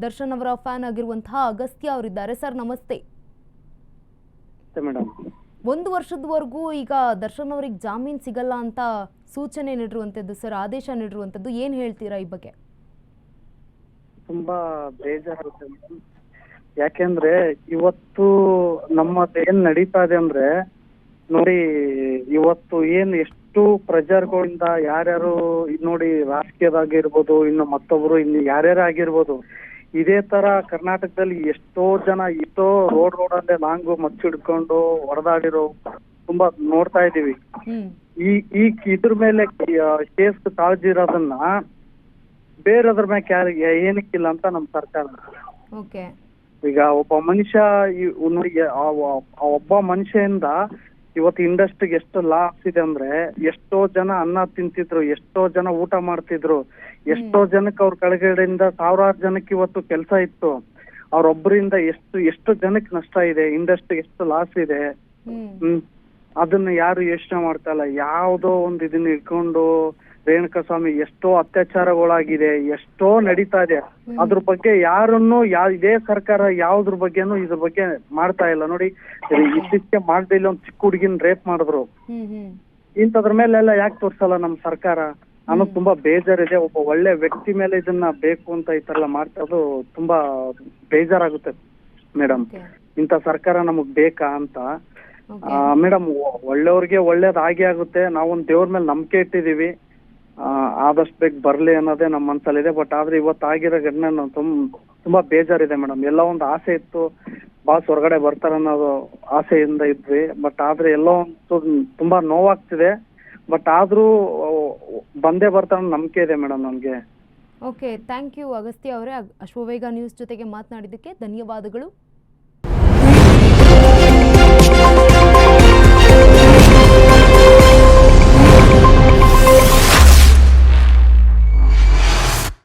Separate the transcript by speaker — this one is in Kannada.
Speaker 1: ದರ್ಶನ್ ಅವರ ಫ್ಯಾನ್ ಆಗಿರುವಂತಹ ಅಗಸ್ತ್ಯ ಅವರಿದ್ದಾರೆ. ಸರ್ ನಮಸ್ತೆ.
Speaker 2: ಮೇಡಮ್,
Speaker 1: 1 ವರ್ಷದವರೆಗೂ ಈಗ ದರ್ಶನ್ ಅವರಿಗೆ ಜಾಮೀನು ಸಿಗಲ್ಲ ಅಂತ ಸೂಚನೆ ನೀಡಿರುವಂತದ್ದು ಸರ್, ಆದೇಶ ನೀಡಿರುವಂತದ್ದು, ಏನ್ ಹೇಳ್ತೀರಾ ಈ ಬಗ್ಗೆ?
Speaker 2: ತುಂಬಾ ಬೇಜಾರಾಗುತ್ತೆ ಮೇಡಮ್. ಯಾಕೆಂದ್ರೆ ಇವತ್ತು ನಮ್ಮದು ಏನ್ ನಡೀತಾ ಇದೆ ಅಂದ್ರೆ ನೋಡಿ, ಇವತ್ತು ಏನ್ ಎಷ್ಟು ಪ್ರಜರ್ಗಳಿಂದ ಯಾರ್ಯಾರು ನೋಡಿ, ರಾಜಕೀಯದಾಗಿರ್ಬೋದು, ಇನ್ನು ಮತ್ತೊಬ್ರು ಇನ್ನು ಯಾರ್ಯಾರೇ ಆಗಿರ್ಬೋದು, ಇದೇ ತರ ಕರ್ನಾಟಕದಲ್ಲಿ ಎಷ್ಟೋ ಜನ ಎಷ್ಟೋ ರೋಡಲ್ಲೇ ಲಾಂಗು ಮಚ್ಚಿಡ್ಕೊಂಡು ಹೊಡೆದಾಡಿರೋ ತುಂಬಾ ನೋಡ್ತಾ ಇದೀವಿ. ಈ ಇದ್ರ ಮೇಲೆ ಕೇಸ್ ತಾಳ್ದಿರೋದನ್ನ ಬೇರೆದ್ರ ಮೇಲೆ ಏನಕ್ಕಿಲ್ಲ ಅಂತ ನಮ್ ಸರ್ಕಾರ. ಈಗ ಒಬ್ಬ ಮನುಷ್ಯ ನೋಡಿ, ಒಬ್ಬ ಮನುಷ್ಯಯಿಂದ ಇವತ್ತು ಇಂಡಸ್ಟ್ರಿಗೆ ಎಷ್ಟು ಲಾಸ್ ಇದೆ ಅಂದ್ರೆ, ಎಷ್ಟೋ ಜನ ಅನ್ನ ತಿಂತಿದ್ರು, ಎಷ್ಟೋ ಜನ ಊಟ ಮಾಡ್ತಿದ್ರು, ಎಷ್ಟೋ ಜನಕ್ಕೆ ಅವ್ರ ಕೆಳಗಡೆಯಿಂದ ಸಾವಿರಾರು ಜನಕ್ಕೆ ಇವತ್ತು ಕೆಲಸ ಇತ್ತು. ಅವ್ರೊಬ್ಬರಿಂದ ಎಷ್ಟು ಜನಕ್ಕೆ ನಷ್ಟ ಇದೆ, ಇಂಡಸ್ಟ್ರಿಗೆ ಎಷ್ಟು ಲಾಸ್ ಇದೆ. ಅದನ್ನ ಯಾರು ಯೋಚನೆ ಮಾಡ್ತಾ ಇಲ್ಲ. ಯಾವ್ದೋ ಒಂದು ಇದನ್ನ ಇಟ್ಕೊಂಡು ರೇಣುಕಾ ಸ್ವಾಮಿ ಎಷ್ಟೋ ಅತ್ಯಾಚಾರಗಳಾಗಿದೆ, ಎಷ್ಟೋ ನಡೀತಾ ಇದೆ. ಅದ್ರ ಬಗ್ಗೆ ಯಾರನ್ನು ಇದೇ ಸರ್ಕಾರ ಯಾವ್ದ್ರ ಬಗ್ಗೆನೂ ಇದ್ರ ಬಗ್ಗೆ ಮಾಡ್ತಾ ಇಲ್ಲ. ನೋಡಿ, ಇತ್ತೀಚೆಗೆ ಮಾಡದೇ ಇಲ್ಲ, ಒಂದ್ ಚಿಕ್ಕ ಹುಡುಗಿನ ರೇಪ್ ಮಾಡಿದ್ರು. ಇಂಥದ್ರ ಮೇಲೆಲ್ಲ ಯಾಕೆ ತೋರ್ಸಲ್ಲ ನಮ್ ಸರ್ಕಾರ ಅನ್ನೋದು ತುಂಬಾ ಬೇಜಾರಿದೆ. ಒಬ್ಬ ಒಳ್ಳೆ ವ್ಯಕ್ತಿ ಮೇಲೆ ಇದನ್ನ ಬೇಕು ಅಂತ ಈ ತರ ಮಾಡ್ತಾ ತುಂಬಾ ಬೇಜಾರಾಗುತ್ತೆ ಮೇಡಮ್. ಇಂಥ ಸರ್ಕಾರ ನಮಗ್ ಬೇಕಾ ಅಂತ. ಮೇಡಮ್, ಒಳ್ಳೆಯವ್ರಿಗೆ ಒಳ್ಳೇದ್ ಆಗೇ ಆಗುತ್ತೆ. ನಾವೊಂದ್ ದೇವ್ರ ಮೇಲೆ ನಂಬಿಕೆ ಇಟ್ಟಿದೀವಿ, ಆದಷ್ಟು ಬೇಗ ಬರ್ಲಿ ಅನ್ನೋದೇ ನಮ್ಮ ಮನ್ಸಲ್ಲಿದೆ. ಬಟ್ ಆದ್ರೆ ಇವತ್ತು ಆಗಿರೋ ಘಟನೆ ತುಂಬಾ ಬೇಜಾರಿದೆ ಮೇಡಮ್. ಎಲ್ಲ ಒಂದು ಆಸೆ ಇತ್ತು, ಬಾಸ್ ಹೊರಗಡೆ ಬರ್ತಾರ ಅನ್ನೋದು ಆಸೆಯಿಂದ ಇದ್ವಿ. ಬಟ್ ಆದ್ರೆ ಎಲ್ಲೋ ಒಂದು ತುಂಬಾ ನೋವಾಗ್ತಿದೆ. ಬಟ್ ಆದ್ರೂ ಬಂದೇ ಬರ್ತಾರ ನಂಬಿಕೆ ಇದೆ ಮೇಡಮ್ ನಮ್ಗೆ.
Speaker 1: ಓಕೆ, ಥ್ಯಾಂಕ್ ಯು ಅಗಸ್ತ್ಯ ಅವರೇ. ಅಶ್ವವೇಗ ನ್ಯೂಸ್ ಜೊತೆಗೆ ಮಾತನಾಡಿದ್ದಕ್ಕೆ ಧನ್ಯವಾದಗಳು.